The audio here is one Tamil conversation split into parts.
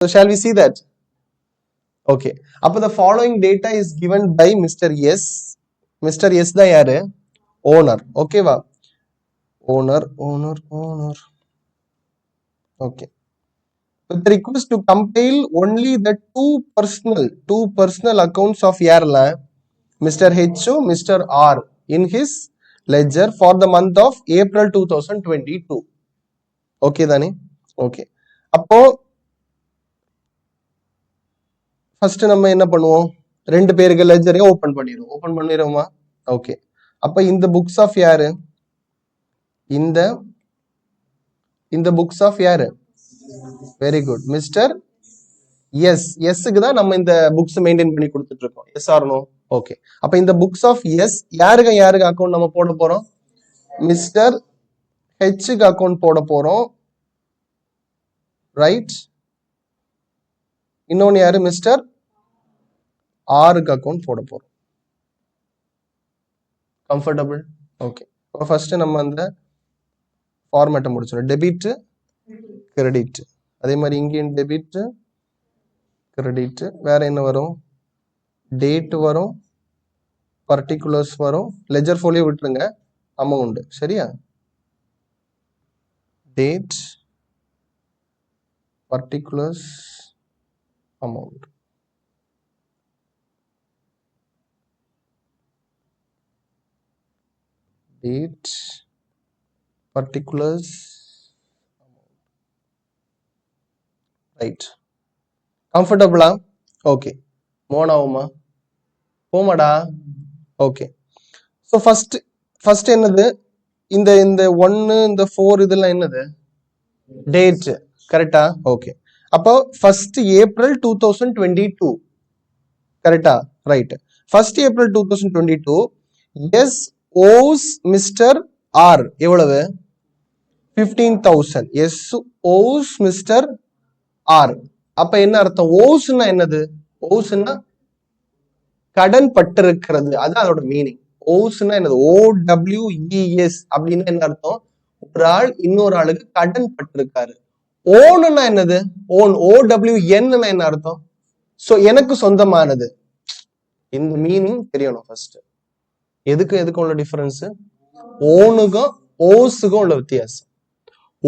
So shall we see that? Okay. Appo the following data is given by Mr. S. Mr. S da yaru? Owner. Okay va? Owner. Okay. With the request to compile only the two personal accounts of airline, Mr. H.O., Mr. R in his ledger for the month of April 2022. Okay தானே? Okay. அப்போ ஃபர்ஸ்ட் நம்ம என்ன பண்ணுவோம்? ரெண்டு பேருக்கு லெட்ஜரையும் ஓபன் பண்ணிடுவோமா? ஓகே. அப்ப இந்த புக்ஸ் ஆஃப் யாரு? இந்த புக்ஸ் ஆஃப் யாரு? Very good. Mister S. எஸ்க்கு தான் நம்ம இந்த புக்ஸ் மெயின்டைன் பண்ணி கொடுத்துட்டு இருக்கோம். Yes or no? ஓகே. அப்ப இந்த புக்ஸ் ஆஃப் எஸ் யாருக்கு அக்கௌண்ட் நம்ம போட போறோம்? மிஸ்டர் ஹெச்க்கு அக்கௌண்ட் போட போறோம். ரைட். இன்னொன்னு யாரு? மிஸ்டர் ஆருக்கு அக்கௌண்ட் போட போறோம். கம்ஃபர்டபுள்? ஓகே. இப்போ ஃபர்ஸ்ட் நம்ம அந்த ஃபார்மேட்டை முடிச்சிடும். Debit, credit. அதே மாதிரி இங்கேயும் டெபிட், கிரெடிட். வேற என்ன வரும்? டேட் வரும், பர்டிகுலர்ஸ் வரும். லெஜர் ஃபோலியோ விட்டுருங்க, அமௌண்ட். சரியா? Date, particulars, amount. Date, particulars, right. Comfortable? Okay. Move ஆகுமா? போமாடா? ஓகே. ஸோ ஃபர்ஸ்ட் என்னது? இந்த 1 இந்த 4 இதெல்லாம் என்னது? டேட். கரெக்டா? ஓகே. அப்போ ஃபர்ஸ்ட் ஏப்ரல் 2022. கரெக்டா? Right. First April 2022 S owes Mr. R எவ்வளவு? 15,000. S owes Mr. R. அப்ப என்ன அர்த்தம்? owesனா என்னது? owesனா கடன் பட்டிருக்கிறது. அதான் அதோட மீனிங். owesனா என்னது? OWES அப்படின்னா என்ன அர்த்தம்? ஒரு ஆள் இன்னொரு ஆளுக்கு கடன் பட்டிருக்காரு. ஓன்னா என்னது? ஓன். OWN என்ன அர்த்தம்? சோ எனக்கு சொந்தமானது. இந்த மீனிங் தெரியணும் ஃபர்ஸ்ட். எதுக்கும் உள்ள டிஃபரன்ஸ்? ஓனுக்கும் ஓஸுக்கும் உள்ள வித்தியாசம்.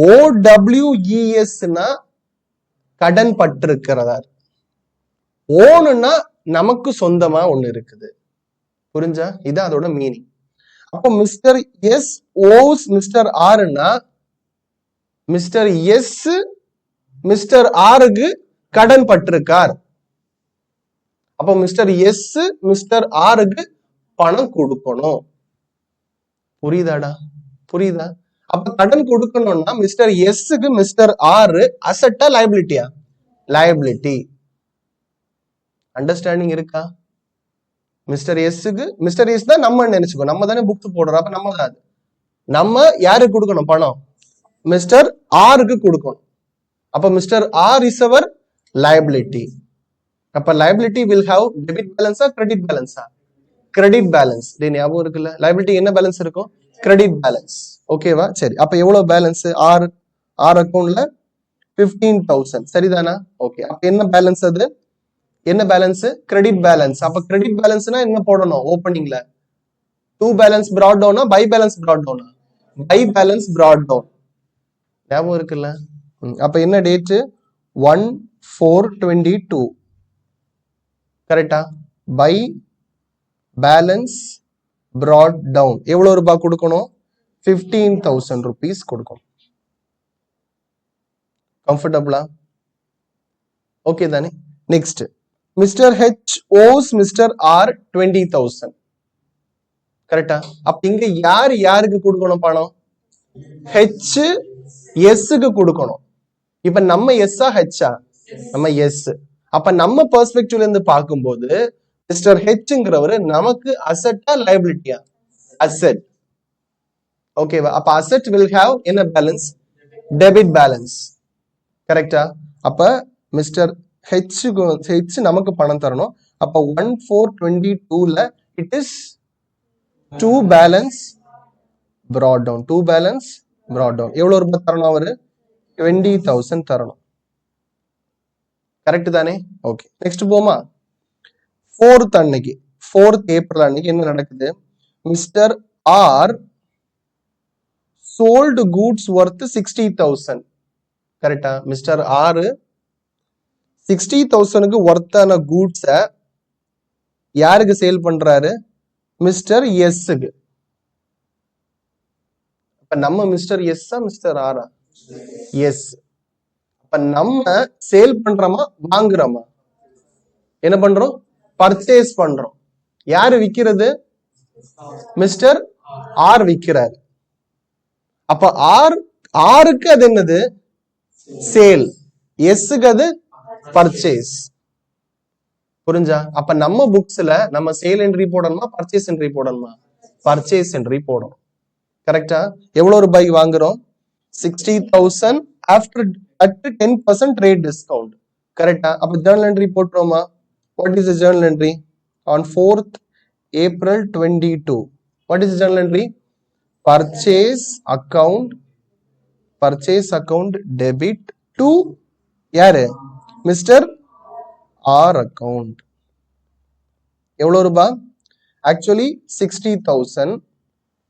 OWESனா கடன் பட்டிருக்கிறதா. ஓனுன்னா நமக்கு சொந்தமா ஒண்ணு இருக்குது. புரிஞ்சா? இதான் அதோட மீனிங். அப்போ மிஸ்டர் எஸ் ஓஸ் மிஸ்டர் ஆர்னா மிஸ்டர் எஸ் மிஸ்டர் ஆருக்கு கடன் பட்டிருக்கார். அப்போ மிஸ்டர் எஸ் மிஸ்டர் ஆருக்கு பணம் கொடுக்கணும். புரியுதாடா? புரியுதா? அப்ப கடன் கொடுக்கணும்னா மிஸ்டர் எஸ்க்கு மிஸ்டர் ஆர் அசட்டா லைபிலிட்டியா? லைபிலிட்டி. அண்டர்ஸ்டாண்டிங் இருக்கா? மிஸ்டர் எஸ்க்கு மிஸ்டர் எஸ் தான் நம்ம நினைச்சுக்கோ. நம்ம தானே புக்ஸ் போடுறோம். அப்ப நம்ம தான் நம்ம யாருக்கு கொடுக்கணும் பணம்? மிஸ்டர் ஆருக்கு கொடுக்கணும். அப்ப mister R is our liability. அப்ப லைபிலிட்டி வில் ஹாவ் டெபிட் பேலன்ஸா கிரெடிட் பேலன்ஸா? Credit balance. ஞாபகம் இருக்குல்ல? லைபிலிட்டி என்ன பேலன்ஸ் இருக்கும்? Credit balance. ஓகேவா? சரி. அப்ப எவ்வளவு பேலன்ஸ்? ஆர் அக்கௌண்ட்ல 15,000. சரிதானா? ஓகே. அப்ப என்ன பேலன்ஸ் அது? என்ன பேலன்ஸ்? Credit balance. அப்ப கிரெடிட் பேலன்ஸ்னா என்ன போடணும்? ஓப்பனிங்ல 2 balance brought down, by balance brought down, by balance brought down. ஞாபகம் இருக்குல்ல? அப்ப என்ன டேட்? 1/4/22. கரெக்டா? By balance brought down. எவ்வளவு ரூபாய் கொடுக்கணும்? 15,000 rupees கொடுக்கணும். கம்ஃபர்டபுளா? ஓகே தானே? Next mister H owes mister R 20,000. கரெக்டா? அப்ப இங்க யாருக்கு கொடுக்கணும் பணம்? ஹெச் எஸ்க்கு கொடுக்கணும். இப்ப நம்ம எஸ்ஸா ஹெச்சா? நம்ம எஸ். அப்ப நம்ம பெர்ஸ்பெக்டிவ்ல இருந்து பார்க்கும்போது மிஸ்டர் ஹெச்ங்கிறவரு நமக்கு அசட்டா லைபிலிட்டியா? அசெட். ஓகேவா? அப்ப அசெட் வில் ஹாவ் என்ன பேலன்ஸ்? Debit balance. கரெக்டா? அப்ப மிஸ்டர் ஹெச் நமக்கு பணம் தரணும். அப்ப 1/4/22ல it is 2 balance brought down. 2 balance brought down. எவ்வளவு ரூபாய் தரணும்? அவரு 20,000 தரணும். கரெக்ட் தானே? ஓகே, நெக்ஸ்ட் போமா. 4th அன்னைக்கு 4th ஏப்ரல் அன்னைக்கு என்ன நடக்குது? Mister R sold goods worth 60,000. கரெக்டா? மிஸ்டர் ஆர் 60,000க்கு ஒர்த்தான கூட்ஸ யாருக்கு சேல் பண்றாரு? மிஸ்டர் எஸ்க்கு. அப்ப நம்ம மிஸ்டர் எஸ்ஸா மிஸ்டர் ஆரா? எஸ். அப்ப நம்ம சேல் பண்றோமா வாங்குறோமா? என்ன பண்றோம்? பர்ச்சேஸ் பண்றோம். யாரு விக்கிறது? மிஸ்டர் ஆர் விக்கிறார். அப்ப ஆருக்கு அது என்னது? சேல். எஸ்க்கு அது பர்ச்சேஸ். புரிஞ்சா? அப்ப நம்ம புக்ஸ்ல நம்ம சேல் என்ட்ரி போடணுமா பர்ச்சேஸ் என்ட்ரி போடணுமா? பர்ச்சேஸ் என்ட்ரி போடணும். கரெக்டா? எவ்வளவு ரூபாய்க்கு வாங்குறோம்? 60,000 ஆஃப்டர் at 10% trade discount. கரெக்டா? அப்ப ஜர்னல் என்ட்ரி போட்டுறோமா? What is the journal entry? On 4th April 22. What is the journal entry? Purchase account debit to யாரு? Mister R account. எவ்வளவு ரூபாய்? ஆக்சுவலி 60,000.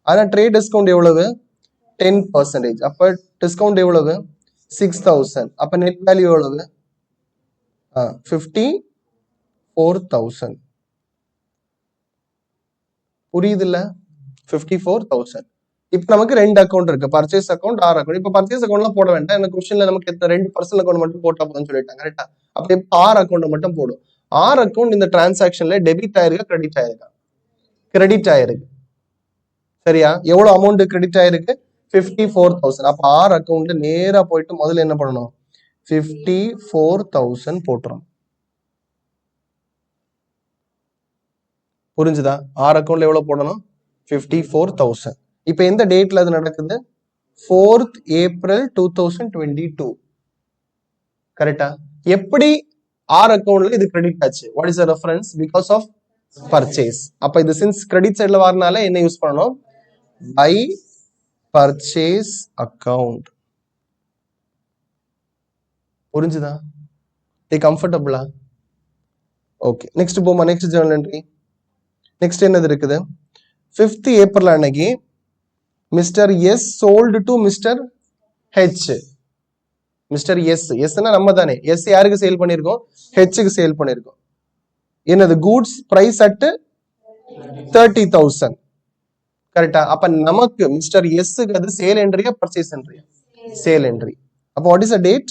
ஆனா ட்ரேட் டிஸ்கவுண்ட் எவ்வளவு? 10%. அப்ப டிஸ்கவுண்ட் எவ்வளவு? 6,000. அப்ப நெட் வேல்யூ எவ்வளவு? 54,000. புரியுதுல்ல? 54,000. இப்ப நமக்கு ரெண்டு அக்கௌண்ட் இருக்கு, பர்ச்சேஸ் அக்கௌண்ட், ஆர் அக்கௌண்ட். இப்ப பர்ச்சேஸ் அக்கௌண்ட்லாம் போட வேண்டாம், இந்த கொஸ்டின்ல நமக்கு 2 பர்சனல் அக்கௌண்ட் மட்டும் போட்டா போதும்னு சொல்லிட்டாங்க. கரெக்டா? அப்ப இப்ப ஆர் அக்கௌண்ட் மட்டும் போடும். ஆர் அக்கௌண்ட் இந்த டிரான்சாக்ஷன்ல டெபிட் ஆயிருக்கா கிரெடிட் ஆயிருக்கா? கிரெடிட் ஆயிருக்கு. சரியா? எவ்வளவு அமௌண்ட் கிரெடிட் ஆயிருக்கு? 54,000. அப்ப ஆர் அக்கௌண்ட் நேரா போயிட்டு முதல்ல என்ன பண்ணணும்? 54,000 போட்டுரும். புரிஞ்சுதா? ஆர் அக்கௌண்ட்ல எவ்வளவு போடணும்? 54,000. இப்ப எந்த டேட்ல அது நடக்குது? 4th April 2022. கரெக்டா? எப்படி ஆர் அக்கௌண்ட்ல இது கிரெடிட் ஆச்சு? What is the reference? Because of purchase. அப்ப இது சின்ஸ் கிரெடிட் சைடுல வரனால என்ன யூஸ் பண்ணணும்? By purchase account. புரிஞ்சுதா? கம்ஃபர்டபுளா? ஓகே, நெக்ஸ்ட் போமா. Next journal entry. நெக்ஸ்ட் என்னது இருக்குது? 5th April அன்னைக்கு mister S sold to mister H. Mister S, எஸ்னா நம்ம தானே. எஸ் யாருக்கு சேல் பண்ணிருக்கோம்? ஹெச்க்கு சேல் பண்ணிருக்கோம். என்னது? Goods price at 30,000. கரெக்டா? அப்ப நமக்கு மிஸ்டர் எஸ்க்கு அது சேல் என்ட்ரியா பர்ச்சேஸ் என்ட்ரியா? Sale entry. அப்ப what is the date?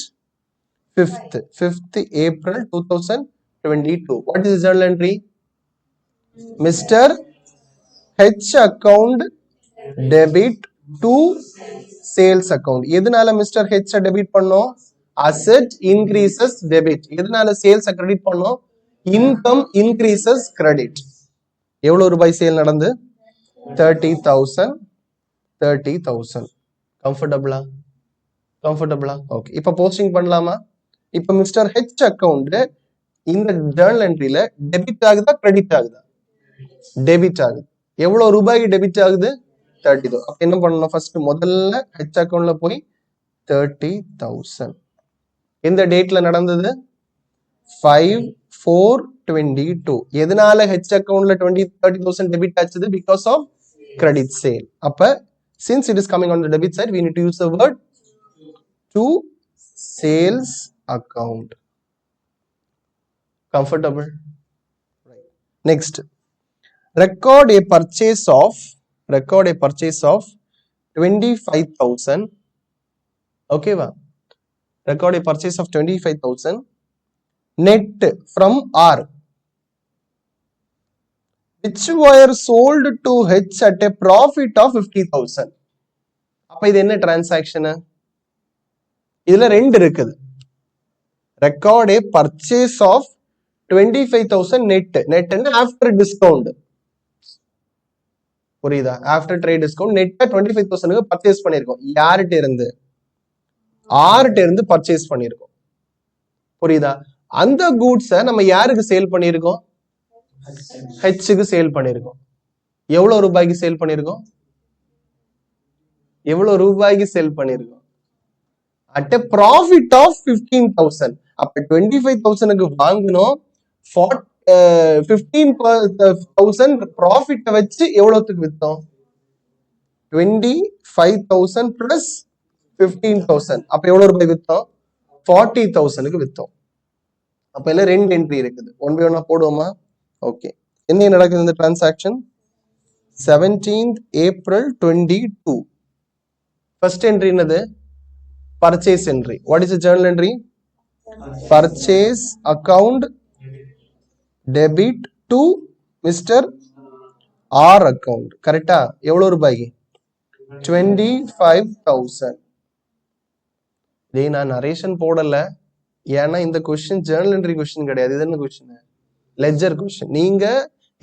5th April 2022. What is the journal entry? Mr. H account debit to sales account. எதனால மிஸ்டர் ஹெச் டெபிட் பண்ணோம்? Asset increases debit. எதனால சேல்ஸ் கிரெடிட் பண்ணோம்? Income increases credit. எவ்வளவு ரூபாய் சேல் நடந்து? 30,000. 30,000. கம்ஃபர்டபுளா? கம்ஃபர்டபுளா? ஓகே, இப்ப போஸ்டிங் பண்ணலாமா? இப்ப மிஸ்டர் ஹெச் அக்கவுண்ட் இந்த ஜர்னல் என்ட்ரியில டெபிட் ஆகுதா கிரெடிட் ஆகுதா? டெபிட் ஆகுது. எவ்வளவு ரூபாய்க்கு டெபிட் ஆகுது? 30,000. அப்ப என்ன பண்ணணும்? ஃபர்ஸ்ட் முதல்ல ஹெச் அக்கவுண்ட்ல போய் 30,000. எந்த டேட்ல நடந்தது? 5/4/22. எதனால ஹெச் அக்கவுண்ட்ல 30,000 டெபிட் ஆச்சுது? Because of credit sale. அப்ப since it is coming on the debit side, we need to use the word to sales account. Comfortable? Right. Next, record a purchase of 25,000. Okay va? Record a purchase of 25,000 net from R, which were sold to H at a profit of 50,000. அப்ப இது என்ன டிரான்சாக்ஷன்? இதுல ரெண்டு இருக்குது. Record a purchase of 25,000 net. Net after discount. புரியுதா? ஆஃப்டர் ட்ரேட் டிஸ்கவுண்ட் நெட்டா 25,000 பர்ச்சேஸ் பண்ணிருக்கோம். யார்கிட்ட இருந்து? ஆர்கிட்ட இருந்து பர்ச்சேஸ் பண்ணிருக்கோம். புரியுதா? அந்த கூட்ஸ நம்ம யாருக்கு சேல் பண்ணிருக்கோம்? ஹெச்க்கு சேல் பண்ணிருக்கோம். எவ்வளவு ரூபாய்க்கு சேல் பண்ணிருக்கோம்? எவ்வளவு ரூபாய்க்கு சேல் பண்ணிருக்கோம்? At a profit of 15,000. அப்ப 25,000க்கு வாங்கணும். 15,000 ப்ராஃபிட்ட வச்சு எவ்வளவுக்கு வித்தோம்? 25,000 பிளஸ் 15,000 அப்ப எவ்வளவு ரூபாய் வித்தோம்? 40,000க்கு வித்தோம். அப்ப இல்ல 2 என்ட்ரி இருக்குது. 1 by 1 போடுவோமா? ஓகே. என்ன நடக்குது இந்த transaction? 17th April 22. First entry என்னது? Purchase entry. What is the journal entry? Purchase account debit to mister R account. கரெக்டா? எவ்வளவு ரூபாய்க்கு? 25,000. நான் நரேஷன் போடல, ஏன்னா இந்த கொஸ்டின் ஜர்னல் என்ட்ரி கொஸ்டின் கிடையாது. இது என்ன கொஸ்டின்? Ledger question. நீங்க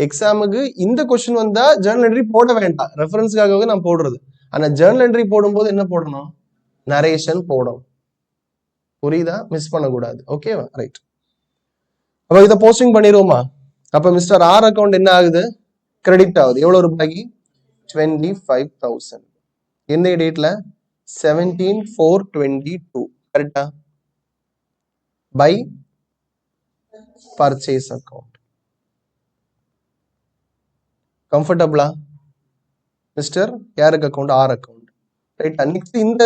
எக்ஸாமுக்கு இந்த கொஸ்டின் வந்தா ஜர்னல் என்ட்ரி போட வேண்டாம், ரெஃபரன்ஸ்க்காகவே நான் போடுறது. ஆனா ஜர்னல் என்ட்ரி போடும்போது என்ன போடணும்? நரேஷன் போடணும். புரியுதா? மிஸ் பண்ணக்கூடாது. ஓகேவா? ரைட். அப்ப இதை போஸ்டிங் பண்ணிடுவோமா? அப்ப மிஸ்டர் ஆர் அக்கவுண்ட் என்ன ஆகுது? கிரெடிட் ஆகுது. எவ்வளவு ரூபாய்க்கு? 25,000. என்ன டேட்ல? 17/4/22. கரெக்டா? By purchase account. கம்ஃபர்டபிளா மிஸ்டர்? யாருக்கு account? R account. Right. Next இந்த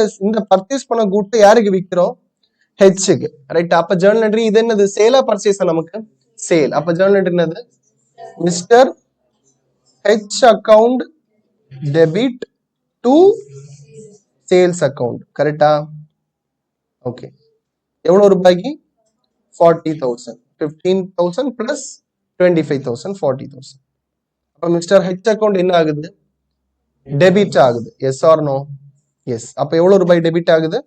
பர்ச்சேஸ் பண்ண கூட்டு யாருக்கு விற்கிறோம்? ஹெச்க்கு. ரைட். அப்ப ஜர்னல் என்ட்ரி இது என்னது? சேலா பர்ச்சேஸா? நமக்கு சேல். அப்ப ஜர்னல் என்ட்ரி என்னது? Mister H account debit to sales account. கரெக்டா? ஓகே. எவ்வளவு ரூபாய்க்கு? 40,000. 15,000 பிளஸ் 25,000 40,000. அப்ப மிஸ்டர் ஹெச் அக்கவுண்ட் என்ன ஆகுது? டெபிட் ஆகுது. Yes or no? எஸ். அப்ப எவ்வளவு ரூபாய் டெபிட் ஆகுது?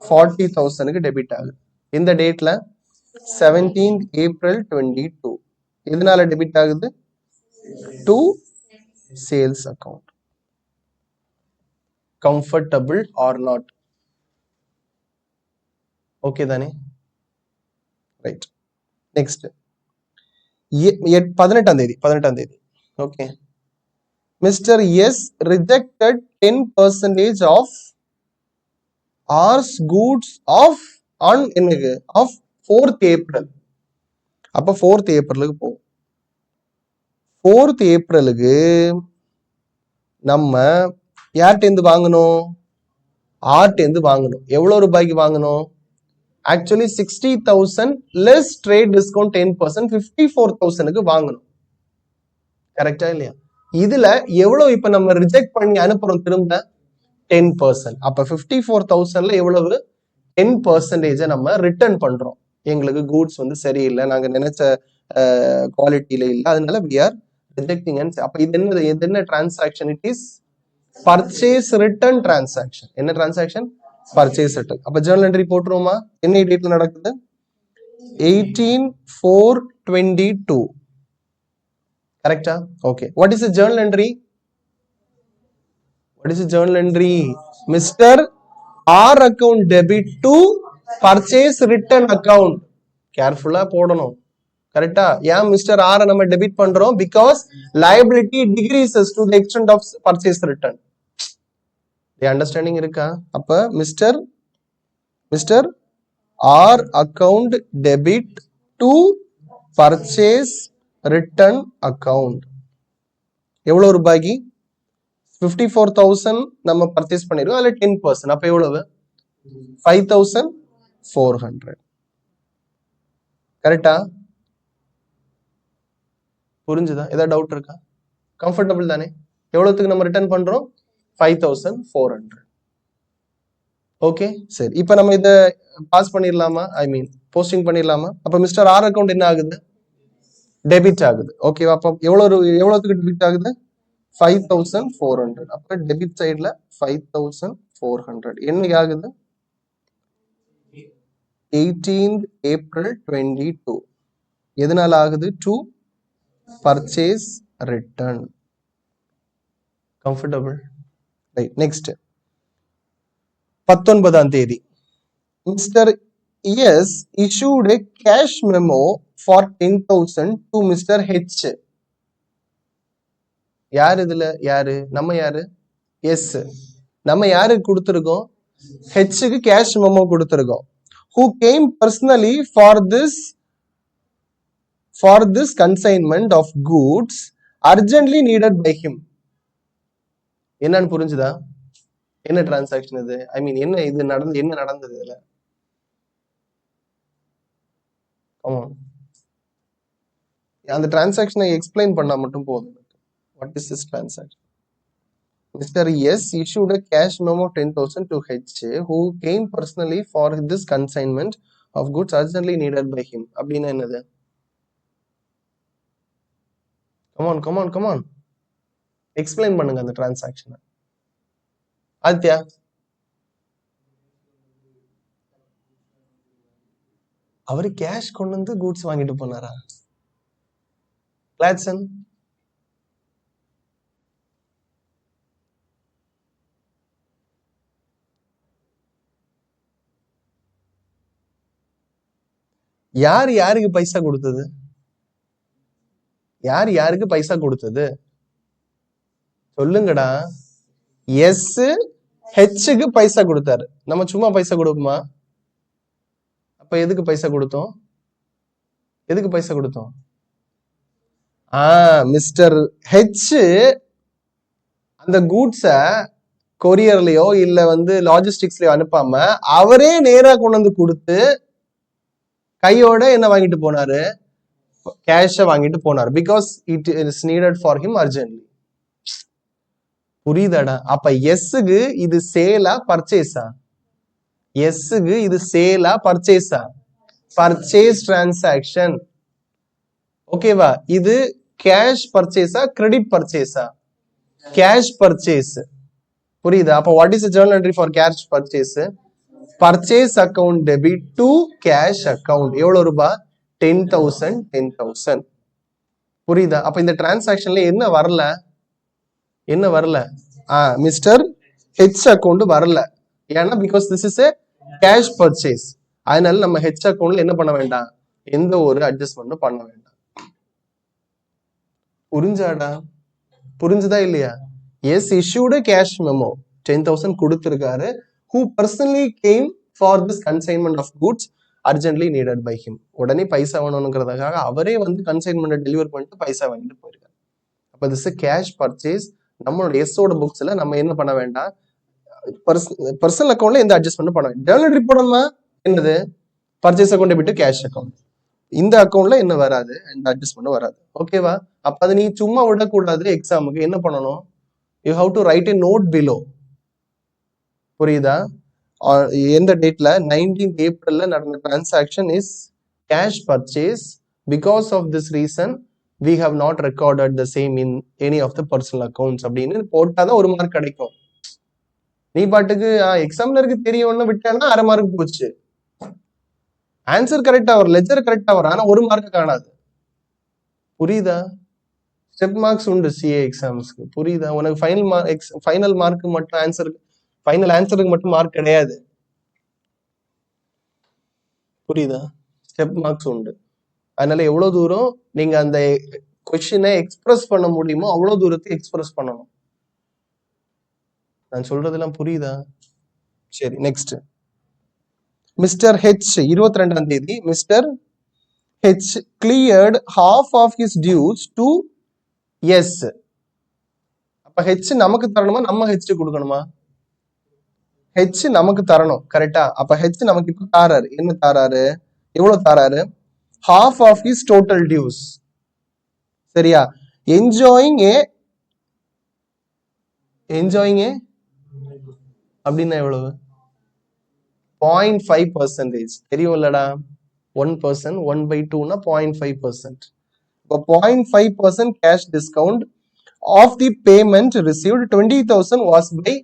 40,000க்கு டெபிட் ஆகுது. இந்த டேட்ல 17th April 22. எதனால டெபிட் ஆகுது? To sales account. Comfortable or not? Okay தானே? ரைட். நெக்ஸ்ட் 18ஆம் தேதி. Okay. Mister S rejected 10% of R's goods of on என்னது? of 4th April. அப்ப 4th Aprilக்கு போகும். 4th Aprilக்கு நம்ம யார்கிட்ட வாங்கணும்? ஆர்ட்ட வாங்கணும். எவ்வளவு ரூபாய்க்கு வாங்கணும்? ஆக்சுவலி 60,000 லெஸ் ட்ரேட் டிஸ்கவுண்ட் 10%, 54,000க்கு வாங்கணும். கரெக்டா இல்லையா? இதுல எவ்வளவு இப்ப நம்ம ரிஜெக்ட் பண்ணி அனுப்புறோம்? திரும்ப 10%. அப்ப 54,000ல எவ்வளவு? 10% நம்ம ரிட்டர்ன் பண்றோம். எங்களுக்கு கூட்ஸ் சரியில்லை, நாங்க நினைச்ச குவாலிட்டியில இல்லை, அதனால we are rejecting. அப்ப இது என்ன transaction? It is purchase return transaction. என்ன டிரான்சாக்ஷன்? Purchase return. அப்ப ஜர்னல் என்ட்ரி போட்டுருவோமா? என்ன டேட்ல நடக்குது? 18/4/22. கரெக்டா? Okay. What is the journal entry? What is the journal entry? Mr. R account debit to purchase return account. Careful போடணும். கரெக்டா? ஏன் மிஸ்டர் ஆர் நம்ம டெபிட் பண்றோம்? Because liability decreases to the extent of purchase return. Understanding இருக்கா? அப்ப mister R account debit to purchase return account. எவ்வளவு ரூபாய்க்கு? 54,000 நம்ம பர்ச்சேஸ் பண்ணிருக்கோம். அதுல 10%. அப்ப எவ்வளவு? 5,400. கரெக்டா? புரிஞ்சுதா? ஏதாவது டவுட் இருக்கா? கம்ஃபர்டபிள் தானே? எவ்வளவுக்கு நம்ம ரிட்டர்ன் பண்றோம்? 5,400. ஓகே. சரி, இப்ப நம்ம இத பாஸ் பண்ணிடலாமா? ஐ மீன் போஸ்டிங் பண்ணிடலாமா? அப்ப மிஸ்டர் ஆர் அக்கவுண்ட் என்ன ஆகுது? டெபிட் ஆகுது. ஓகே. அப்ப எவ்வளவுக்கு டெபிட் ஆகுது? 5,400. அப்ப டெபிட் சைடுல 5,400. என்னைக்கு ஆகுது? 18th April 22. எதனால ஆகுது? To purchase return. Comfortable? Right. Next 19ஆம் தேதி mister S issued a cash memo for 10,000 to Mr. H. யாரு இதுல? யாரு? நம்ம யாரு? எஸ். நம்ம யாருக்கு கொடுத்துருக்கோம்? ஹெச்சுக்கு கேஷ் மெமோ கொடுத்துருக்கோம். who came personally for this consignment of goods urgently needed by him. என்னன்னு புரிஞ்சுதா? என்ன டிரான்சாக்ஷன் இது? ஐ மீன் என்ன நடந்தது இதுல? அந்த டிரான்சாக்ஷனை எக்ஸ்பிளைன் பண்ணா மட்டும் போதும். What is this transaction? Mr. S issued a cash memo of 10,000 to H, who came personally for this consignment of goods urgently needed by him. அப்படின்னா என்னது? come on எக்ஸ்பிளைன் பண்ணுங்க அந்த டிரான்சாக்ஷனை. ஆத்யா, அவரு கேஷ் கொண்டு வந்து கூட்ஸ் வாங்கிட்டு போனாரா? கிளாட்சன், யார் யாருக்கு பைசா கொடுத்தது? யார் யாருக்கு பைசா கொடுத்தது சொல்லுங்கடா. எஸ் ஹெச்சுக்கு பைசா கொடுத்தாரு. நம்ம சும்மா பைசா கொடுப்போமா? அப்ப எதுக்கு பைசா கொடுத்தோம்? மிஸ்டர் ஹெச் அந்த கூட்ஸ கொரியர்லயோ இல்ல லாஜிஸ்டிக்ஸ்லயோ அனுப்பாம அவரே நேரா கொண்டு வந்து கொடுத்து கையோட என்ன வாங்கிட்டு போனாரு? கேஷ வாங்கிட்டு போனார். Because it is needed for him urgently. புரியுதாடா? அப்ப எஸ்ஸுக்கு இது சேலா பர்ச்சேஸா? எஸ்ஸுக்கு இது சேலா பர்ச்சேஸா? Purchase transaction. ஓகேவா? இது கேஷ் பர்ச்சேஸா கிரெடிட் பர்ச்சேஸா? Cash purchase. புரியுதா? அப்ப what is journal entry for cash purchase? Purchase account debit to cash account. எவ்வளவு ரூபாய்? 10,000. புரியுதா? அப்ப இந்த டிரான்சாக்ஷன்ல என்ன வரல? மிஸ்டர் ஹெச் அக்கவுண்ட் வரல. ஏன்னா because this is a cash purchase. அதனால நம்ம ஹெச் அக்கவுண்ட்ல என்ன பண்ண வேண்டாம்? எந்த ஒரு அட்ஜஸ்ட்மெண்ட்டும் பண்ண வேண்டாம். புரிஞ்சுதா இல்லையா? எஸ் இஷ்யூடு கேஷ் மெமோ 10,000 கொடுத்திருக்காரு. who personally came for this consignment of goods urgently needed by him. உடனே பைசா வேணும்ங்கிறதுக்காக அவரே கன்சைன்மெண்ட் டெலிவர் பண்ணிட்டு பைசா வாங்கிட்டு போயிருக்காரு. அப்ப திஸ் கேஷ் பர்ச்சேஸ். நம்மளோட எஸ்ஓட புக்ஸ்ல நம்ம என்ன பண்ண வேண்டாம்? பர்சனல் அக்கௌண்ட்ல எந்த அட்ஜஸ்ட்மெண்ட் பண்ண வேண்டாம். ஜர்னல் என்ட்ரி போடணுமா? என்னது? பர்ச்சேஸ் அக்கௌண்ட் விட்டு கேஷ் அக்கௌண்ட். இந்த அக்கௌண்ட்ல என்ன வராது? இந்த அட்ஜஸ்ட்மெண்ட் வராது. ஓகேவா? அப்ப அது நீ சும்மா விடக்கூடாது. எக்ஸாமுக்கு என்ன பண்ணணும்? You have to write a note below. புரியுதா? எந்த டேட்ல? 19th ஏப்ரல்ல நடந்த transaction is cash purchase. Because of this reason we have not recorded the same in any of the personal accounts அப்படின்னு போட்டாதான் ஒரு மார்க் கிடைக்கும். நீ பாட்டுக்கு எக்ஸாம்ல இருக்கு தெரியும்னு விட்டேன்னா அரை மார்க் போச்சு. ஆன்சர் கரெக்டா வரும், லெஜர் கரெக்டா வரும், ஆனா ஒரு மார்க் காணாது. புரியுதா? ஸ்டெப் மார்க்ஸ் உண்டு சிஏ எக்ஸாம்ஸ்க்கு. புரியுதா? உனக்கு ஃபைனல் மார்க் மட்டும் ஃபைனல் ஆன்சருக்கு மட்டும் மார்க் கிடையாது. புரியுதா? ஸ்டெப் மார்க்ஸ் உண்டு. அதனால எவ்வளவு தூரம் நீங்க அந்த கொஸ்டினை எக்ஸ்பிரஸ் பண்ண முடியுமோ அவ்வளவு தூரத்துக்கு எக்ஸ்பிரஸ் பண்ணணும். நான் சொல்றதெல்லாம் புரியுதா? சரி, நெக்ஸ்ட். மிஸ்டர் ஹெச் 22ஆம் தேதி mister H cleared half of his dues to S. அப்ப ஹெச் நமக்கு தரணுமா நம்ம ஹெச் கொடுக்கணுமா? ஹெச் நமக்கு தரணும். கரெக்டா? அப்ப ஹெச் நமக்கு இப்ப தாராரு. என்ன தாராரு? எவ்வளவு தாராரு? half of his total dues. சரியா? enjoying a அப்படின்னா எவ்வளவு? 0.5%. தெரியும் இல்லடா? 1%, 1/2னா 0.5%. இப்போ 0.5% cash discount of the payment received 20,000 was by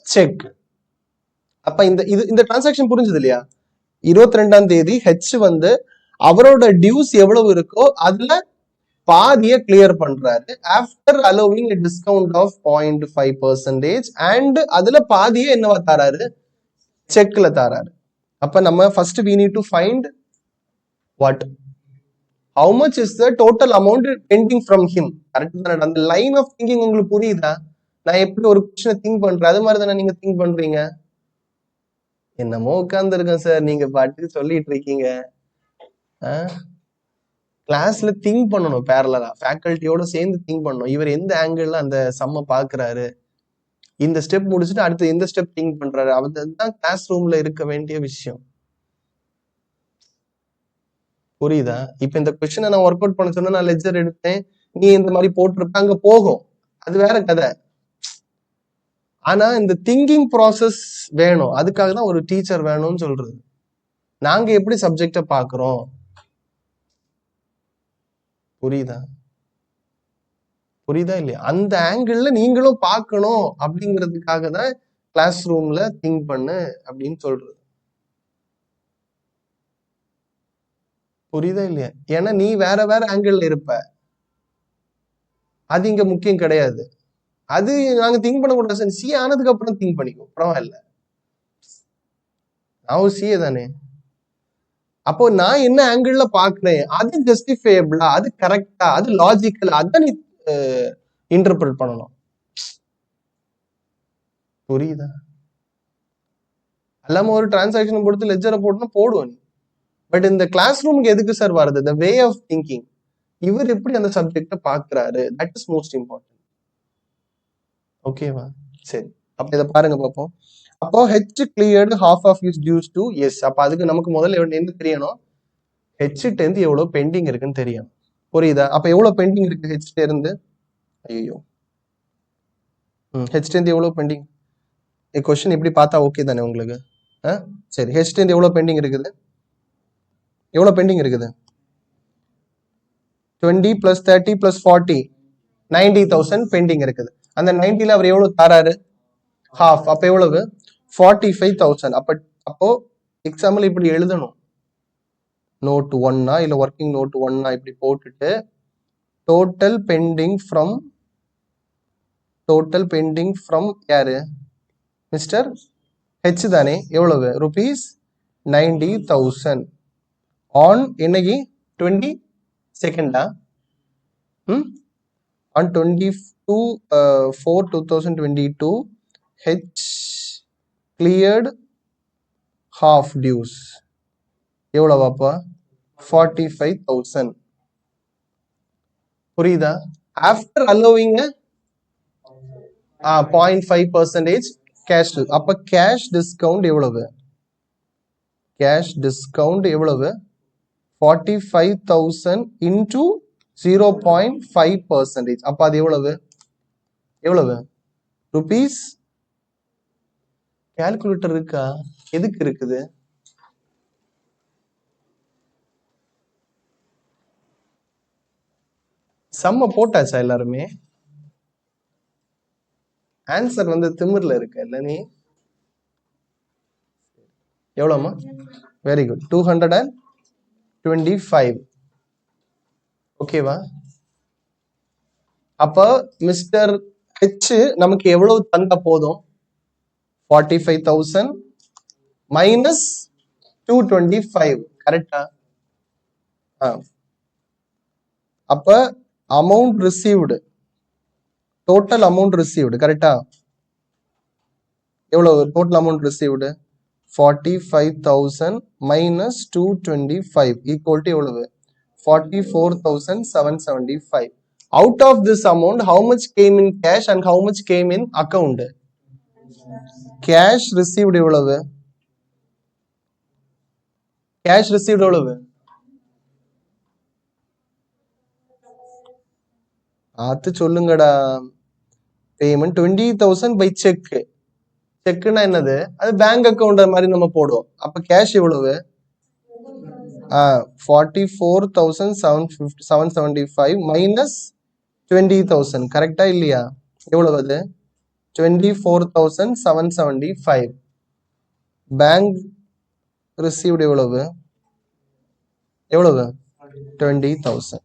check. அப்ப இந்த டிரான்சாக்ஷன் புரிஞ்சது இல்லையா? 22ஆம் தேதி ஹெச் அவரோட டியூஸ் எவ்வளவு இருக்கோ அதுல பாதிய கிளியர் பண்றாரு. After allowing discount of 0.5% and அதுல பாதிய என்னவா தாராரு? செக்ல தாராரு. அப்ப நம்ம first we need to find what? How much is the total amount pending from him? Correct. அந்த லைன் ஆஃப் திங்கிங் உங்களுக்கு புரியுதா? நான் எப்படி ஒரு கொஸ்டினை திங்க் பண்றேன் அது மாதிரி தானே நீங்க திங்க் பண்றீங்க. என்னமோ உட்கார்ந்து இருக்கேன் சார், நீங்க பாட்டுக்கு சொல்லிட்டு இருக்கீங்க. கிளாஸ்ல திங்க் பண்ணணும், பேரலா ஃபேக்கல்ட்டியோட சேர்ந்து திங்க் பண்ணணும். இவர் எந்த ஆங்கிள் அந்த சம்ம பாக்குறாரு, இந்த ஸ்டெப் முடிச்சுட்டு அடுத்து எந்த ஸ்டெப் திங்க் பண்றாரு, அதுதான் கிளாஸ் ரூம்ல இருக்க வேண்டிய விஷயம். புரியுதா? இப்ப இந்த கொஸ்டினை நான் ஒர்க் அவுட் பண்ண சொன்னா, நான் லெட்ஜர் எடுத்தேன், நீ இந்த மாதிரி போட்டிருப்ப, அங்க போகும், அது வேற கதை. ஆனா இந்த திங்கிங் ப்ராசஸ் வேணும், அதுக்காக தான் ஒரு டீச்சர் வேணும்னு சொல்றது. நாங்க எப்படி சப்ஜெக்ட பாக்குறோம், புரியுதா? புரியுதா இல்லையா? அந்த ஆங்கிள் நீங்களும் பார்க்கணும் அப்படிங்கிறதுக்காக தான் கிளாஸ் ரூம்ல திங்க் பண்ணு அப்படின்னு சொல்றது. புரியுதா இல்லையா? ஏன்னா நீ வேற வேற ஆங்கிள் இருப்ப, அது இங்க முக்கியம் கிடையாது. அது நாங்க திங்க் பண்ணக்கூடாது, சி ஆனதுக்கு அப்புறம் திங்க் பண்ணிக்கோ, பரவாயில்ல. நான் ஒரு சிஏ தானே, அப்போ நான் என்ன ஆங்கிள் பாக்குறேன், அது ஜஸ்டிஃபையபிளா, அது கரெக்டா, அது லாஜிக்கலா, அதான் நீ இன்டர்பிரட் பண்ணணும். புரியுதா? அல்லாம ஒரு டிரான்சாக்ஷன் பொறுத்து லெட்ஜரை போட்டுனா போடுவோம். பட் இந்த கிளாஸ் ரூமுக்கு எதுக்கு சார் வருது? த வே ஆஃப் திங்கிங். இவர் எப்படி அந்த சப்ஜெக்ட பாக்குறாரு, தட் இஸ் மோஸ்ட் இம்பார்ட்டன்ட். ஓகேவா? சரி, அப்ப இதை பாருங்க பார்ப்போம். அப்போ H cleared half of his dues to S. அப்ப அதுக்கு நமக்கு முதல்ல என்ன தெரியணும், ஹெச் இருந்து எவ்வளவு பெண்டிங் இருக்குன்னு தெரியணும். புரியுதா? அப்ப எவ்வளவு பெண்டிங் இருக்கு ஹெச் இருந்து? ஐயோ, ஹெச் இருந்து எவ்வளவு பெண்டிங்? கொஸ்டின் இப்படி பார்த்தா ஓகே தானே உங்களுக்கு? சரி, ஹெச் இருந்து எவ்வளவு பெண்டிங் இருக்குது? எவ்வளவு பெண்டிங் இருக்குது? 20 + 30 + 40 90,000 பெண்டிங் இருக்குது. அந்த 90ல அவர் எவ்வளவு தாராரு? half. அப்ப எவ்வளவு? 45,000. அப்போ எக்ஸாம்பிள் இப்படி எழுதணும், நோட் 1 இல்ல ஒர்க்கிங் நோட் 1 இப்படி போட்டுட்டு டோட்டல் பெண்டிங் ஃப்ரம் யாரு? மிஸ்டர் ஹெச் தானே. எவ்வளவு? ₹90,000 ஆன் என்னைக்கு? 22 on 22/4/2022 H cleared half dues. எவ்வளவு அப்பா? 45,000. புரியுதா? After allowing 0.5% cash. அப்ப கேஷ் டிஸ்கவுண்ட் எவ்வளவு? கேஷ் டிஸ்கவுண்ட் எவ்வளவு? 45,000 into 0.5%. அப்ப அது எவ்வளவு? எவ்வளவு ருபீஸ்? கால்குலேட்டர் இருக்கா? எதுக்கு இருக்குது? சம்ம போட்டாச்சா எல்லாருமே? ஆன்சர் திமிர்ல இருக்க இல்ல நீ? எவ்வளவுமா? Very good, 225. ஓகேவா? அப்ப மிஸ்டர் ஹெச் நமக்கு எவ்வளவு தந்தா போதும்? 45,000 minus 225. கரெக்டா? அப்ப amount received, total amount received கரெக்டா? எவ்வளவு total amount received? 45,000 minus 225 equal to எவ்வளவு? 44,775. Out of this amount, how much came in cash and how much came in account? Cash received எவ்வளவு? Cash received எவ்வளவு? ஆத்து சொல்லுங்கடா. Payment 20,000 by check. செக்னா என்னது? அது பேங்க் அக்கவுண்ட் மாதிரி நம்ம போடுவோம். அப்ப கேஷ் எவ்வளவு? 44,775 minus 20,000. கரெக்டா இல்லையா? எவ்வளவு அது? 24,775. பேங்க் ரிசீவ்ட் எவ்வளவு? 20,000.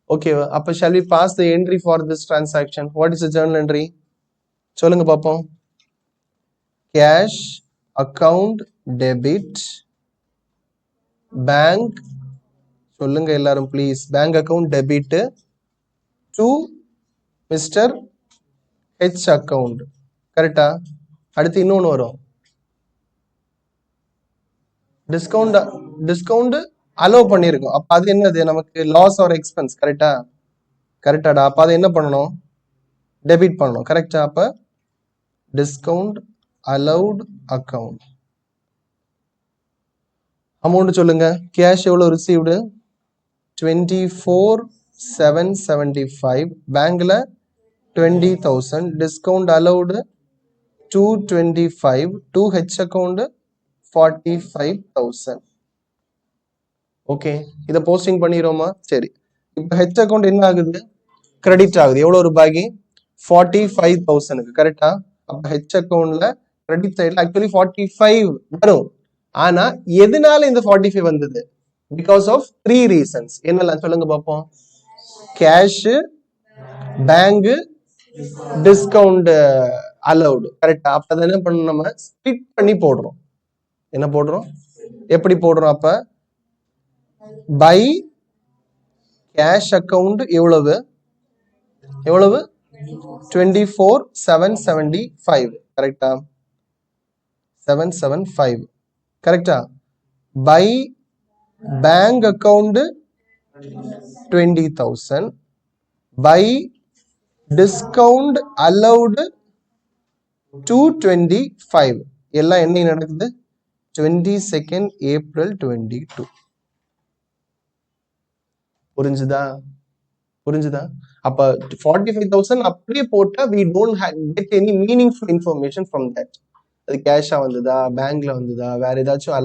Okay, அப்ப shall we pass the entry for this transaction? What is the journal entry? சொல்லுங்க பாப்போம். Cash account debit bank, சொல்லுங்க எல்லாரும் please. Bank account debit to Mr. H account. கரெக்டா? அடுத்து இன்னொன்னு வரும், டிஸ்கவுண்ட் டிஸ்கவுண்ட் அலோவ் பண்ணியிருக்கோம். அப்ப அது என்னது நமக்கு லாஸ் ஆர் எக்ஸ்பென்ஸ். கரெக்டா? கரெக்டாடா? அப்ப அதை என்ன பண்ணணும்? டெபிட் பண்ணணும். கரெக்டா? அப்ப டிஸ்கவுண்ட் அலவுட் அக்கவுண்ட். அமௌண்ட் சொல்லுங்க. கேஷ் எவ்வளவு ரிசீவ்டு? 24,775. பேங்க்ல 20,000. Discount allowed 225. 2H account 45,000. Okay, இதை போஸ்டிங் பண்ணிடுவோமா? சரி, இப்போ ஹெச் அக்கவுண்ட் என்ன ஆகுது? கிரெடிட் ஆகுது. எவ்வளவு ரூபாய்க்கு? 45,000. கரெக்டா? அப்ப ஹெச் அக்கவுண்ட்ல கிரெடிட் சைட்ல ஆக்சுவலி 45 வரும். ஆனா எதனால இந்த 45 வந்தது? Because of 3 reasons. என்னெல்லாம் சொல்லுங்க பார்ப்போம். Cash, bank, discount allowed. கரெக்டா? அப்ப அதை என்ன பண்ணணும்? நம்ம ஸ்பிளிட் பண்ணி போடுறோம். என்ன போடுறோம்? எப்படி போடுறோம்? அப்ப பை கேஷ் அக்கவுண்ட் எவ்வளவு? எவ்வளவு? 24,775. கரெக்டா? 775. கரெக்டா? By bank account 20,000. By discount allowed 225. எல்லாம் என்ன நடக்குது? 22nd April 22. புரிஞ்சுதா? புரிஞ்சுதா? அப்ப 45,000 அப்படியே போட்டா we don't get any meaningful information from that. அது கேஷா வந்ததா, பேங்க்ல வந்ததா, வேற ஏதாச்சும்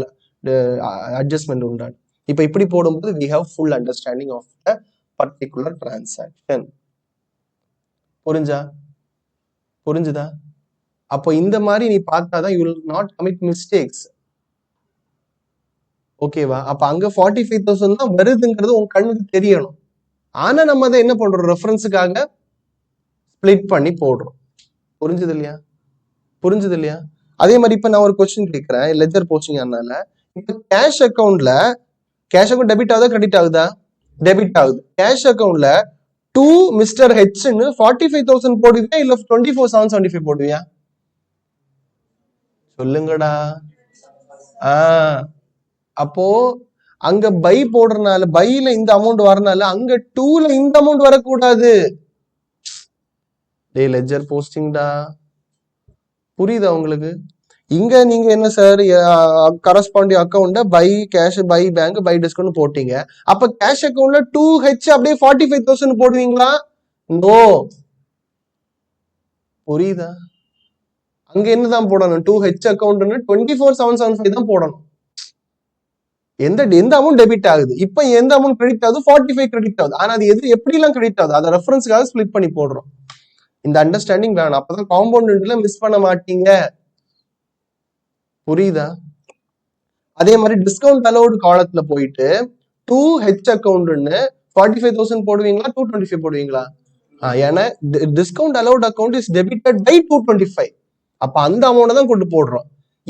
அட்ஜஸ்ட்மெண்ட் உண்டா? இப்ப இப்படி போடும்போது we have full understanding of the particular transaction. புரிஞ்சுதா? அப்போ இந்த மாதிரி நீ பார்த்தாதான் you will not commit mistakes. ஓகேவா? அப்ப அங்க 45,000 தான் வருதுங்கிறது உன் கண்ணுக்கு தெரியணும். ஆனா நம்ம அதை என்ன பண்றோம்? ரெஃபரன்ஸுக்காக ஸ்பிளிட் பண்ணி போடுறோம். புரிஞ்சுது இல்லையா? அதே மாதிரி இப்ப நான் ஒரு கொஸ்டின் கேட்கிறேன். லெஜர் போஸ்டிங் ஆனால இப்ப கேஷ் அக்கவுண்ட்ல டெபிட் ஆகுதா, கிரெடிட் ஆகுதா? டெபிட் ஆகுது. கேஷ் அக்கவுண்ட்ல டு மிஸ்டர் ஹெச்னு 45,000 போடுவியா இல்ல 24,775 போடுவியா? சொல்லுங்கடா. அப்போ அங்க பை போடுறதுனால, பைல இந்த அமௌண்ட் வரனால அங்க டூல இந்த அமௌண்ட் வரக்கூடாது. டே லெஜர் போஸ்டிங்டா, புரியுதா உங்களுக்கு? இங்க நீங்க என்ன சார், கரஸ்பாண்டிங் அக்கவுண்ட by cash, by bank, by discount போட்டீங்க. அப்ப கேஷ் அக்கவுண்ட்ல 2H அப்படியே 45,000 போடுவீங்களா? நோ. புரியுதா? அங்க என்னதான் போடணும்? 2H அக்கவுண்ட்னு 24,775 தான் போடணும். எந்த அமௌண்ட் டெபிட் ஆகுது, இப்ப எந்த அமௌண்ட் கிரெடிட் ஆகுது? 45 கிரெடிட் ஆகுது. ஆனா அது எப்படி எல்லாம் கிரெடிட் ஆகுது? அதை ரெஃபரன்ஸ்க்காக ஸ்பிளிட் பண்ணி போடுறோம். இந்த அண்டர்ஸ்டாண்டிங் வேணும். அப்பதான் காம்பவுண்ட்ல மிஸ் பண்ண மாட்டீங்க. புரியுதா? அதே மாதிரி டிஸ்கவுண்ட் அலவுட் காலத்துல போயிட்டு 2H அக்கவுண்ட்னு 45,000 போடுவீங்களா, 225 போடுவீங்களா? ஏன்னா discount allowed account is debited by 225. அப்ப அந்த அமௌண்ட் தான் கொண்டு போடுறோம்.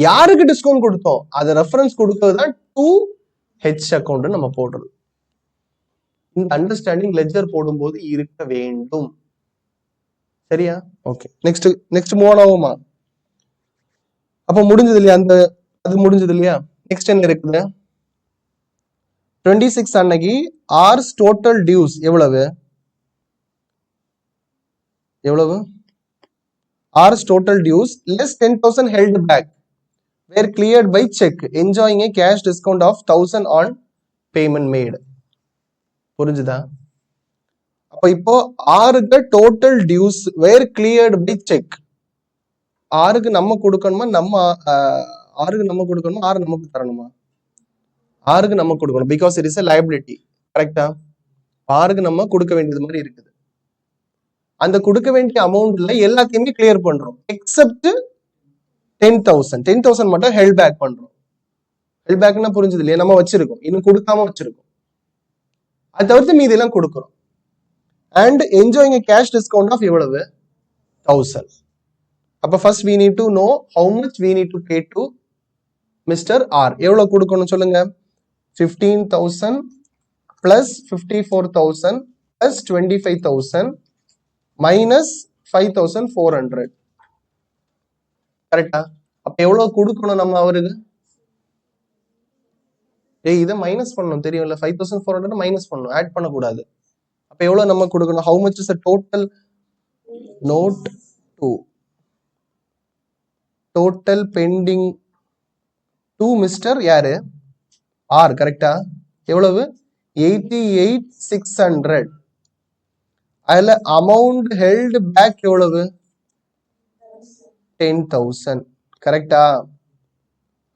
யாருக்கு டிஸ்கவுண்ட் கொடுத்தோம்? அதை ரெஃபரன்ஸ் கொடுத்தது தான் 2H அக்கவுண்ட் நம்ம போடுறது. இந்த அண்டர்ஸ்டாண்டிங் லெட்ஜர் போடும்போது இருக்க வேண்டும். சரியா? ஓகே, நெக்ஸ்ட் மூவ் ஆகுமா? அப்ப முடிஞ்சது இல்லையா? அது முடிஞ்சது இல்லையா? நெக்ஸ்ட் என்ன இருக்குது? 26 அன்னைக்கு ஆர்ஸ் டோட்டல் டியூஸ் எவ்வளவு? R's total dues less 10,000 held back were cleared by check enjoying a cash discount of 1,000 on payment made. புரிஞ்சுதா? அப்ப இப்போ ஆறுக்கு total dues were cleared by cheque. ஆறுக்கு நம்ம கொடுக்கணுமா, ஆறுக்கு நம்ம கொடுக்கணுமா, ஆறு நமக்கு தரணுமா? ஆறுக்கு நம்ம கொடுக்கணும். Because it is a liability. கரெக்டா? ஆறுக்கு நம்ம கொடுக்க வேண்டியது மாதிரி இருக்குது. அந்த கொடுக்க வேண்டிய அமௌண்ட்ல எல்லாத்தையுமே கிளியர் பண்றோம் எக்ஸப்ட் 10,000 மட்டும் ஹெல்ட் பேக் பண்றோம். ஹெல்ட் பேக்னா புரிஞ்சது இல்லையா? நம்ம வச்சிருக்கோம், இன்னும் கொடுக்காம வச்சிருக்கோம். அது தவிர்த்து மீதி எல்லாம் கொடுக்குறோம். And enjoying a cash discount of எவ்வளவு? 1,000. அப்ப first we need to know how much we need to pay to Mr. R. எவ்வளவு கொடுக்கணும் சொல்லுங்க? 15,000 plus 54,000 plus 25,000 minus 5,400. கரெக்டா? அப்ப எவ்வளவு கொடுக்கணும் நம்ம அவருக்கு? இதை மைனஸ் பண்ணணும் தெரியும்ல, 5400 மைனஸ் பண்ணணும், ஆட் பண்ணக்கூடாது. அப்ப எவ்வளவு நம்ம கொடுக்கணும்? How much is the total note 2, total pending to mister யாரு? ஆர். கரெக்டா? எவ்வளவு? 88,600. அதுல அமௌண்ட் ஹெல்ட் பேக் எவ்வளவு? 10,000. கரெக்டா?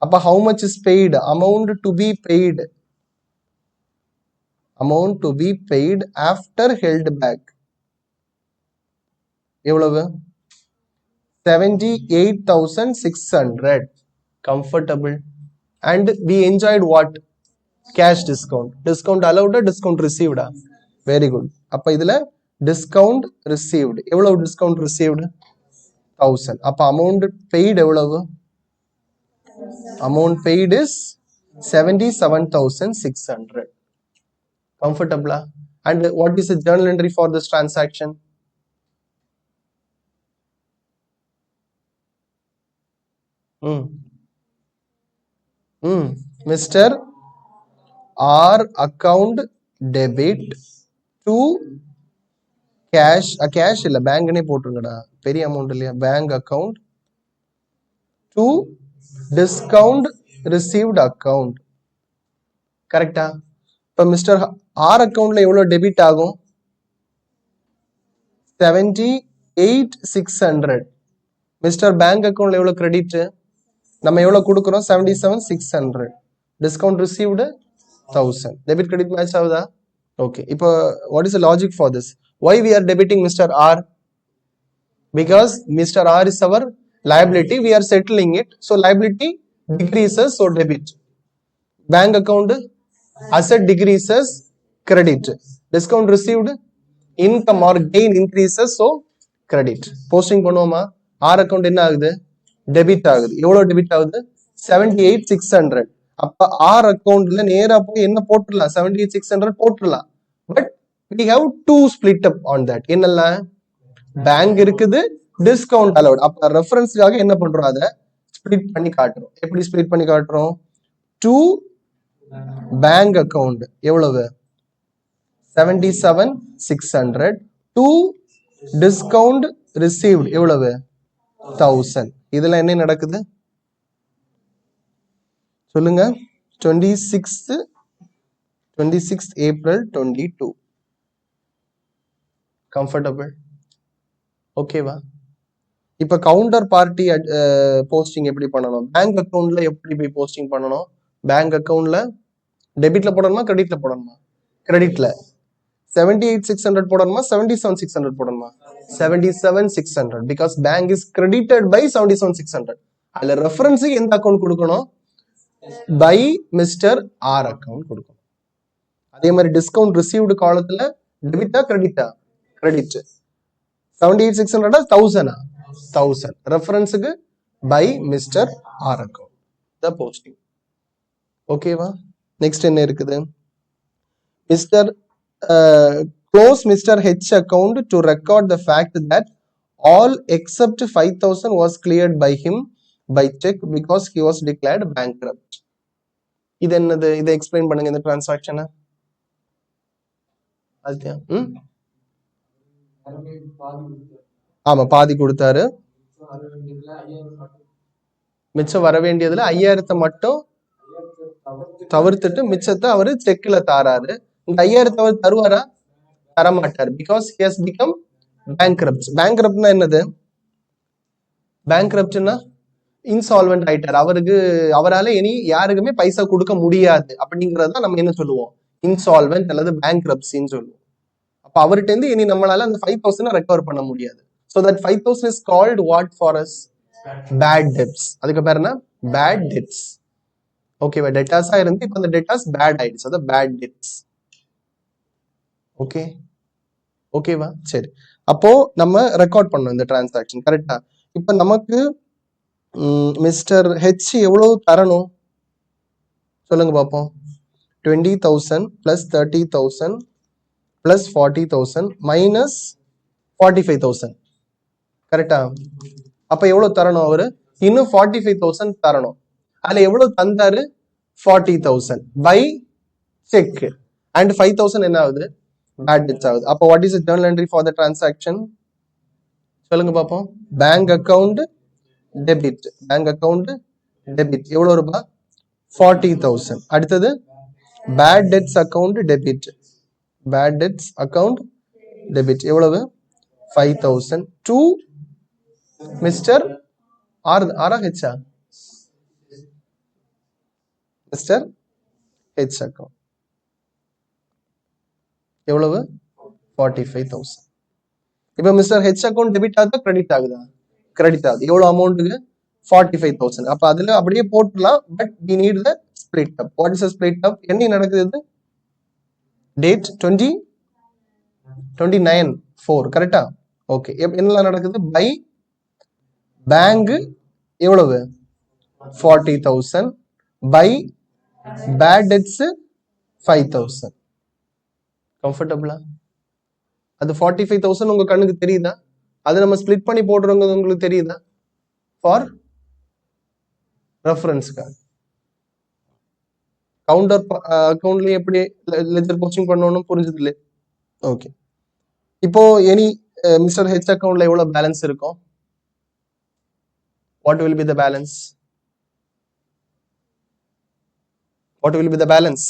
அப்ப how much is paid? Amount to be paid. Amount to be paid after held back எவ்வளவு? 78,600. Comfortable. And we enjoyed what? Cash discount. Discount allowed, discount received. Very good. அப்ப இதுல discount received எவ்வளவு? discount received 1000. அப்ப amount paid எவ்வளவு? Amount paid is 77,600. Comfortable. And what is the journal entry for this transaction? Mr. R account debit to cash. cash இல்ல பேங்க்னே போட்டுருங்கடா, பெரிய அமௌண்ட் இல்லையா? Bank account to discount received account. கரெக்டா? இப்ப மிஸ்டர் ஆர் அக்கவுண்ட்ல எவ்வளவு டெபிட் ஆகும்? 78,600. மிஸ்டர் பேங்க் அக்கவுண்ட்ல எவ்வளவு கிரெடிட்? நம்ம எவ்வளவு கொடுக்கிறோம்? 77,600. Discount received 1000. Debit credit match ஆகுதா? ஓகே. இப்போ what is the logic for this? why we are debiting Mr. R? because Mr. R is our liability, we are settling it, so liability decreases, so debit. Bank account asset decreases, credit. Discount received, income or gain increases, so credit. Posting பண்ணுவோமா? R account என்ன ஆகுது? டெபிட் ஆகுது. எவ்வளவு டெபிட் ஆகுது? 78,600. அப்ப R அக்கவுண்ட்ல நேரா போய் என்ன போட்டுடலாம்? 78,600 போட்டுடலாம். But we have to split up on that. என்னெல்லாம்? பேங்க் இருக்குது, டிஸ்கவுண்ட் அலவுட். அப்ப ரெஃபரன்ஸ்க்காக என்ன பண்றோம்? அதை ஸ்பிளிட் பண்ணி காட்டுறோம். எப்படி ஸ்பிளிட் பண்ணி காட்டுறோம்? டு பேங்க் அக்கவுண்ட் எவ்வளவு? 77,600. டு டிஸ்கவுண்ட் ரிசீவ்ட் எவ்வளவு? 1000. இதுல என்ன நடக்குது சொல்லுங்க? 26th April 22. கம்ஃபர்டபிள்? ஓகேவா? இப்ப கவுண்டர் பார்ட்டி போஸ்டிங் எப்படி பண்ணணும்? பேங்க் அக்கவுண்ட்ல எப்படி போய் போஸ்டிங் பண்ணணும்? பேங்க் அக்கவுண்ட்ல டெபிட்ல போடணுமா, கிரெடிட்ல போடணுமா? கிரெடிட்ல 78,600 போடணுமா, 77,600 போடணுமா? 77,600. Because bank is credited by 77,600. அதுல ரெஃபரன்ஸ் எந்த அக்கவுண்ட் கொடுக்கணும்? பை மிஸ்டர் ஆர் அக்கவுண்ட் கொடுக்கணும். அதே மாதிரி டிஸ்கவுண்ட் ரிசீவ்டு காலத்துல டெபிட்டா கிரெடிட்டா? கிரெடிட். 78,600 1000. 1000 ரெஃபரன்ஸுக்கு by mister R account the posting. ஓகேவா? நெக்ஸ்ட் என்ன இருக்குது? Mister close Mr. H account to record the fact that all except 5,000 was cleared by him by check because he was declared bankrupt. இது என்னது? இதை எக்ஸ்பிளைன் பண்ணுங்க இந்த டிரான்சாக்ஷனை. ஆமா, பாதி கொடுத்தாரு. மிச்சம் வர வேண்டியதுல 5,000 மட்டும் தவிர்த்துட்டு மிச்சத்தை அவரு செக்ல தாராரு. இந்த 5,000 அவர் தருவாரா? தரமாட்டார். Because he has become bankrupt. bankrupt என்னது? பேங்க்ரப்ட்னா இன்சால்வென்ட் ஆயிட்டார். அவரால இனி யாருக்குமே பைசா கொடுக்க முடியாது அப்படிங்கறத நம்ம என்ன சொல்லுவோம்? இன்சால்வென்ட் அல்லது பேங்க்ரப்சின்னு சொல்லுவோம். அப்ப அவர்கிட்ட இருந்து இனி நம்மளால அந்த 5,000 ரெக்கவர் பண்ண முடியாது. So that 5,000 is called what for us? Bad debts. அதுக்கு பேர் என்ன? Bad debts. ஓகேவா? டெட்டாஸா இருந்து இப்ப அந்த டெட்டாஸ் பேட் ஆயிடுச்சு. அது பேட் டெப்ட்ஸ். ஓகே, ஓகேவா? சரி, அப்போ நம்ம ரெக்கார்ட் பண்ணோம் இந்த டிரான்சாக்ஷன். கரெக்டா? இப்ப நமக்கு மிஸ்டர் ஹெச் எவ்வளவு தரணும் சொல்லுங்க பாப்போம். 20,000 பிளஸ் 30,000 பிளஸ் 40,000 மைனஸ் 45,000. கரெக்டா? அப்ப எவ்வளவு தரணும்? அவரு இன்னும் 45,000 தரணும். அதுல எவ்வளவு தந்தாரு? 40,000 by check and 5,000 என்ன ஆகுது bad debts ஆகுது. அப்போ what is the journal entry for the transaction? சொல்லுங்க பாப்போம். Bank account debit, bank account debit எவ்வளவு ரூபாய் 40,000. அடுத்தது bad debts account debit, bad debts account debit எவ்வளவு 5,000 to மிஸ்டர் ஆரா ஹெச்சா மிஸ்டர் ஹெச் அக்கவுண்ட் எவ்வளவு 45,000. இப்ப மிஸ்டர் ஹெச் அக்கவுண்ட் டெபிட் ஆகுதா கிரெடிட் ஆகுதா? கிரெடிட் ஆகுது. எவ்வளவு அமௌண்ட்டுக்கு 45,000. அப்ப அதுல அப்படியே போட்டுலாம். But we need the split up. What is the split up? என்ன நடக்குது? டேட் 29/4 கரெக்டா? ஓகே. என்னெல்லாம் நடக்குது? பை பேங்க் எவ்வளவு 40,000 பை பேட் டெட்ஸ் 5,000. கம்ஃபர்டபுளா? அது 45,000 உங்க கண்ணுக்கு தெரியுதா? அது நம்ம ஸ்பிளிட் பண்ணி போடுறவங்க உங்களுக்கு தெரியுதா? ஃபார் ரெஃபரன்ஸ்க்காக. கவுண்டர் அக்கவுண்ட்லயும் எப்படி லெஜர் போஸ்டிங் பண்ணணும் புரிஞ்சது இல்லையா? ஓகே. இப்போ எனி மிஸ்டர் ஹெச் அக்கவுண்ட்ல எவ்வளவு பேலன்ஸ் இருக்கும்? What will be the balance? What will be the balance?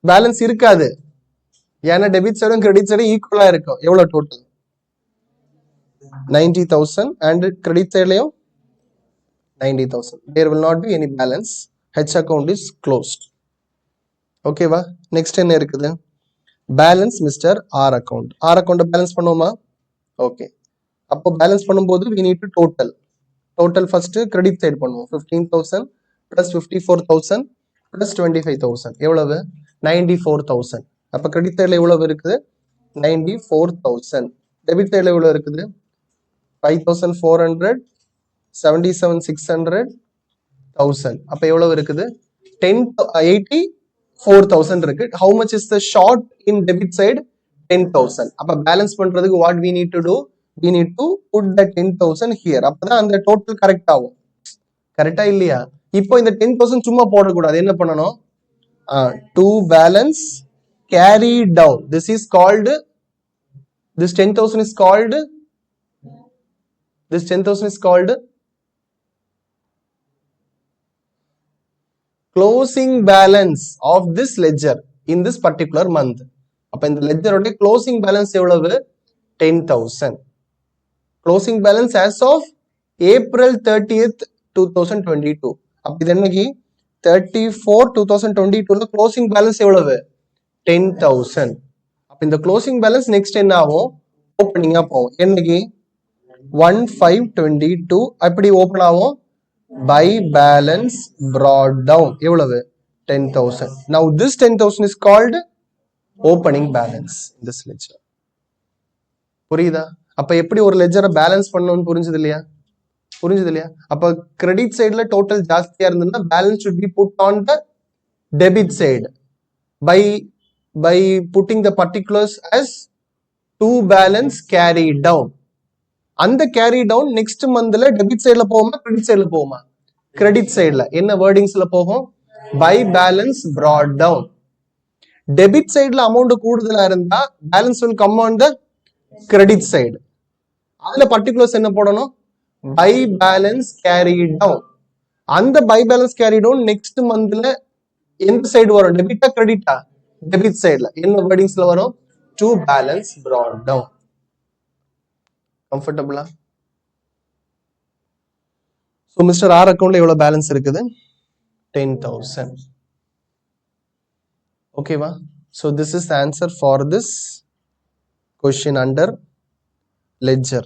Balance இருக்காது. ஏன்னா டெபிட் சைடும் கிரெடிட் சைடும் ஈக்குவலா இருக்கும். எவ்வளவு டோட்டல் 90,000 and கிரெடிட் சைட்லயும் 90,000. There will not be any balance. H account is closed. ஓகேவா? நெக்ஸ்ட் என்ன இருக்குது? Balance mister R account. R account balance பண்ணுவோமா? ஓகே. அப்போ பேலன்ஸ் பண்ணும்போது we need to total. Total first credit side பண்ணுவோம். 15,000 plus 54,000 plus 25,000 எவ்வளவு 94,000. அப்ப கிரெடிட் சைடுல எவ்வளவு இருக்குது 94,000. டெபிட் சைடுல எவ்வளவு இருக்குது 5,400 77,600 1000. அப்ப எவ்வளவு இருக்குது 84,000 இருக்கு. how much is the short in debit side 10,000. அப்ப பேலன்ஸ் பண்றதுக்கு what we need to do, we need to put the 10,000 here. அப்பதான் அந்த டோட்டல் கரெக்ட் ஆகும். கரெக்டா இல்லையா? இப்போ இந்த 10,000 சும்மா போடக்கூடாது. என்ன பண்ணணும்? To balance carry down. This is called, this 10,000 is called, this 10,000 is called closing balance of this ledger in this particular month. அப்ப இந்த லெட்ஜர் உடைய க்ளோசிங் பேலன்ஸ் எவ்வளவு 10,000. Closing balance as of April 30th 2022. அப்ப இது என்னைக்கு 34/2022 க்ளோசிங் பேலன்ஸ் எவ்வளவு 10,000. அப்ப இந்த க்ளோசிங் பேலன்ஸ் நெக்ஸ்ட் என்ன ஆகும் ஓப்பனிங்கா போகும். என்னைக்கு 1/5/22 அப்படி ஓபன் ஆகும். பை பேலன்ஸ் brought down எவ்வளவு 10,000. now this 10,000 is called opening balance in this ledger. புரியுதா? அப்ப எப்படி ஒரு லெட்ஜரை பேலன்ஸ் பண்ணணும்னு புரிஞ்சது இல்லையா? புரிஞ்சது இல்லையா? அப்ப கிரெடிட் சைடுல டோட்டல் ஜாஸ்தியா இருந்ததுன்னா balance should be put on the debit side by putting the particulars as to balance carry down. அந்த கேரி டவுன் நெக்ஸ்ட் மந்த்ல டெபிட் சைடுல போகுமா கிரெடிட் சைடுல போகுமா? கிரெடிட் சைடுல. என்ன வேர்டிங்ஸ்ல போகும்? By balance brought down. Debit சைடுல அமௌண்ட் கூடுதலா இருந்தா balance will come on the credit side. அதுல பர்டிகுலர்ஸ் என்ன போடணும்? By balance carry down. அந்த by balance carry down next மந்த்ல எந்த சைடு வரும்? டெபிட்டா கிரெடிட்டா? டெபிட் சைடுல. என்ன வேர்டிங்ஸ்ல வரும்? To balance brought down. கம்ஃபர்டபுளா? சோ மிஸ்டர் ஆர் அக்கவுண்ட்ல எவ்வளவு பேலன்ஸ் இருக்குது 10,000. ஓகேவா? So this is the answer for this question under ledger.